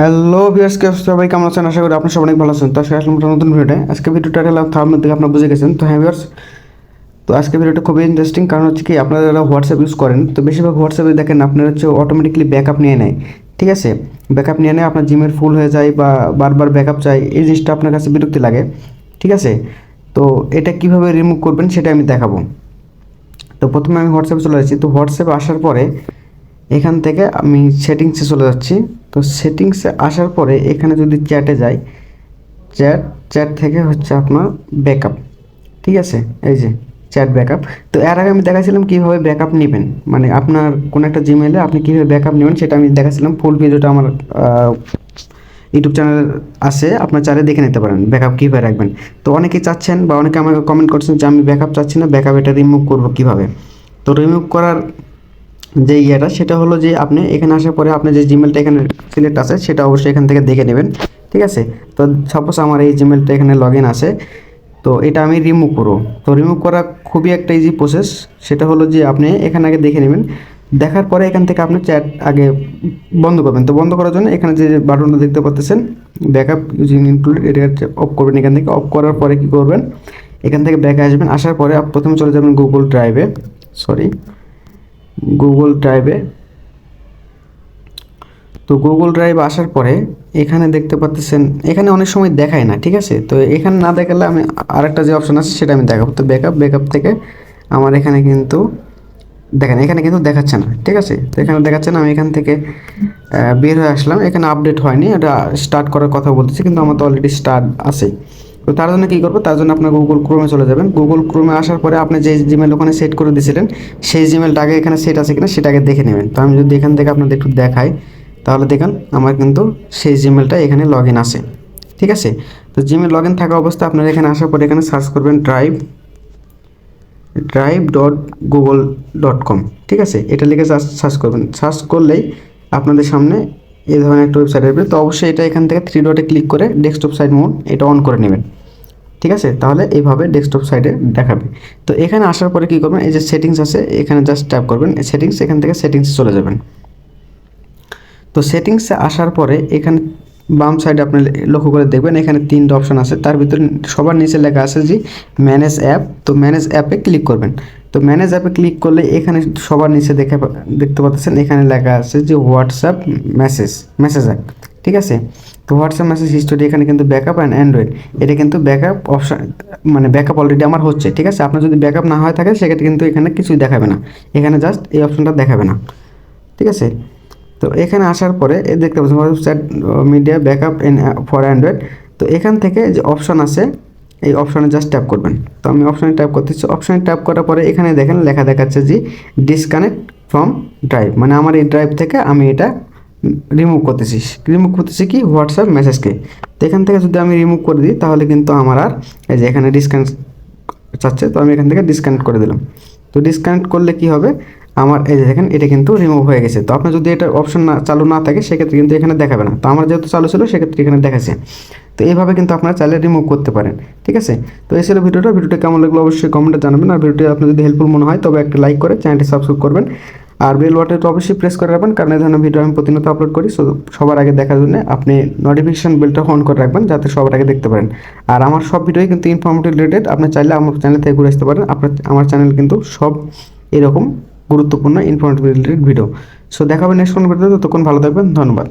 Hello viewers, কে সবাই কেমন আছেন? আশা করি আপনারা সবাই অনেক ভালো আছেন। তো আজকে আসলাম একটা নতুন ভিডিওতে। আজকে ভিডিওটা হলো থাম্বনেল থেকে আপনারা বুঝে গেছেন। তো হ্যাঁ ভিউয়ার্স, তো আজকে ভিডিওটা খুবই ইন্টারেস্টিং, কারণ হচ্ছে কি আপনারা যারা হোয়াটসঅ্যাপ ইউজ করেন, তো বেশিরভাগ হোয়াটসঅ্যাপে দেখেন আপনার হচ্ছে অটোমেটিকলি ব্যাকআপ নিয়ে নেয়। ঠিক আছে, ব্যাকআপ নিয়ে নেয়, আপনার জিমের ফুল হয়ে যায় বা বারবার ব্যাকআপ চাই, এই জিনিসটা আপনার কাছে বিরক্তি লাগে। ঠিক আছে, তো এটা কিভাবে রিমুভ করবেন সেটা আমি দেখাবো। তো প্রথমে আমি হোয়াটসঅ্যাপে চলে যাচ্ছি। তো হোয়াটসঅ্যাপে আসার পরে এখান থেকে আমি সেটিংসে চলে যাচ্ছি। তো সেটিংসে আসার পরে এখানে যদি চ্যাটে যাই, চ্যাট চ্যাট থেকে হচ্ছে আপনার ব্যাকআপ। ঠিক আছে, এই যে চ্যাট ব্যাকআপ। তো এর আগে আমি দেখাছিলাম কীভাবে ব্যাকআপ নেবেন, মানে আপনার কোনো একটা জিমেলে আপনি কীভাবে ব্যাকআপ নেবেন সেটা আমি দেখাছিলাম। ফুল ভিডিওটা আমার ইউটিউব চ্যানেল আছে, আপনার চাইলে দেখে নিতে পারেন ব্যাকআপ কীভাবে রাখবেন। তো অনেকেই চাচ্ছেন বা অনেকে আমাকে কমেন্ট করছেন যে আমি ব্যাকআপ চাচ্ছি না, ব্যাকআপ এটা রিমুভ করবো কীভাবে। তো রিমুভ করার যে ইয়েটা সেটা হলো যে আপনি এখানে আসার পরে আপনার যে জিমেলটা এখানে সিলেক্ট আছে সেটা অবশ্যই এখান থেকে দেখে নেবেন। ঠিক আছে, তো সাপোজ আমার এই জিমেলটা এখানে লগ ইন আছে, তো এটা আমি রিমুভ করবো। তো রিমুভ করা খুবই একটা ইজি প্রসেস। সেটা হলো যে আপনি এখানে আগে দেখে নেবেন, দেখার পরে এখান থেকে আপনি চ্যাট আগে বন্ধ করবেন। তো বন্ধ করার জন্য এখানে যে বাটনটা দেখতে পাচ্ছেন ব্যাকআপ ইউজিং ইনক্লুডেড, এটা অফ করবেন। এখান থেকে অফ করার পরে কী করবেন, এখান থেকে ব্যাকে আসবেন। আসার পরে প্রথমে চলে যাবেন গুগল ড্রাইভে, গুগল ড্রাইভে। তো গুগল ড্রাইভ আসার পরে এখানে দেখতে পাচ্ছেন, এখানে অনেক সময় দেখায় না। ঠিক আছে, তো এখানে না দেখালে আমি আরেকটা যে অপশন আছে সেটা আমি দেখাবো। তো ব্যাকআপ থেকে আমার এখানে কিন্তু দেখেন, এখানে কিন্তু দেখাচ্ছে না। ঠিক আছে, তো এখানে দেখাচ্ছে না, আমি এখান থেকে বের হয়ে আসলাম। এখানে আপডেট হয়নি, এটা স্টার্ট করার কথা বলতেছি, কিন্তু আমার তো অলরেডি স্টার্ট আছে। তো তার জন্য কী করবো, তার জন্য আপনার গুগল ক্রোমে চলে যাবেন। গুগল ক্রোমে আসার পরে আপনি যে জিমেল ওখানে সেট করে দিয়েছিলেন সেই জিমেলটা আগে এখানে সেট আছে কিনা সেটা আগে দেখে নেবেন। তো আমি যদি এখান থেকে আপনাদের একটু দেখাই, তাহলে দেখেন আমার কিন্তু সেই জিমেলটা এখানে লগ ইন আছে। ঠিক আছে, তো জিমেল লগ ইন থাকা অবস্থায় আপনারা এখানে আসার পরে এখানে সার্চ করবেন drive.google.com। ঠিক আছে, এটা লিখে সার্চ করবেন। সার্চ করলেই আপনাদের সামনে এই ধরনের একটা ওয়েবসাইট আসবে। তো অবশ্যই এটা এখান থেকে 3 ডটে ক্লিক করে ডেস্কটপ সাইড মোড এটা অন করে নেবেন। ঠিক আছে, তাহলে এইভাবে ডেস্কটপ সাইডে দেখাবে। তো এখানে আসার পরে কী করবেন, এই যে সেটিংস আছে এখানে জাস্ট ট্যাপ করবেন সেটিংস, এখান থেকে সেটিংসে চলে যাবেন। তো সেটিংসে আসার পরে এখানে বাম সাইডে আপনি লক্ষ্য করে দেখবেন এখানে 3টা অপশন আছে, তার ভিতরে সবার নিচে লেখা আছে যে ম্যানেজ অ্যাপ। তো ম্যানেজ অ্যাপে ক্লিক করবেন। তো ম্যানেজ অ্যাপে ক্লিক করলে এখানে সবার নিচে দেখতে পাচ্ছেন এখানে লেখা আছে যে হোয়াটসঅ্যাপ মেসেজ অ্যাপ। ঠিক আছে, তো হোয়াটসঅ্যাপ মেসেজ হিস্টোরি এখানে কিন্তু ব্যাকআপ অ্যান্ড অ্যান্ড্রয়েড, এটা কিন্তু ব্যাকআপ অপশন, মানে ব্যাকআপ অলরেডি আমার হচ্ছে। ঠিক আছে, আপনার যদি ব্যাকআপ না হয়ে থাকে সেক্ষেত্রে কিন্তু এখানে কিছুই দেখাবে না, এখানে জাস্ট এই অপশনটা দেখাবে না। ঠিক আছে, তো এখানে আসার পরে দেখতে পাচ্ছেন website media backup in for Android. তো এখান থেকে যে অপশন আছে এই অপশনে জাস্ট ট্যাপ করবেন। তো আমি অপশনে ট্যাপ করতেছি। অপশনে ট্যাপ করার পরে এখানে দেখেন লেখা দেখাচ্ছে যে ডিসকানেক্ট ফ্রম ড্রাইভ, মানে আমার এই ড্রাইভ থেকে আমি এটা রিমুভ করতেছি কি হোয়াটসঅ্যাপ মেসেজকে। তো এখান থেকে যদি আমি রিমুভ করে দিই তাহলে কিন্তু আমার আর এই যে এখানে ডিসকানেক্ট চাচ্ছে, তো আমি এখান থেকে ডিসকানেক্ট করে দিলাম। তো ডিসকানেক্ট করলে কি হবে, আমার এই যে দেখেন এটা কিন্তু রিমুভ হয়ে গেছে। তো আপনার যদি এটা অপশন চালু না থাকে সেক্ষেত্রে কিন্তু এখানে দেখাবে না। তো আমার যেহেতু চালু ছিল সেক্ষেত্রে এখানে দেখাচ্ছে। তো এইভাবে কিন্তু আপনারা চাইলে রিমুভ করতে পারেন। ঠিক আছে, তো এই ছিল ভিডিওটা কেমন লাগলো অবশ্যই কমেন্টে জানাবেন। আর ভিডিওটি আপনার যদি হেল্পফুল মনে হয় তবে একটা লাইক করে চ্যানেলটি সাবস্ক্রাইব করবেন। আর বেল বাটনটা অবশ্যই প্রেস করে রাখবেন, কারণ এই ধরনের ভিডিও আমি প্রতিনিয়ত আপলোড করি। সো সবার আগে দেখার জন্য আপনি নোটিফিকেশন বেলটা অন করে রাখবেন যাতে সবার আগে দেখতে পারেন। আর আমার সব ভিডিওই কিন্তু ইনফরমেটিভ রিলেটেড, আপনি চাইলে আমার চ্যানেল থেকে ঘুরে আসতে পারেন। আমার চ্যানেল কিন্তু সব এরকম গুরুত্বপূর্ণ ইনফরমেটিভ রিলেটেড ভিডিও। সো দেখা হবে নেক্সট কোনো ভিডিওতে, ততক্ষণ ভালো থাকবেন, ধন্যবাদ।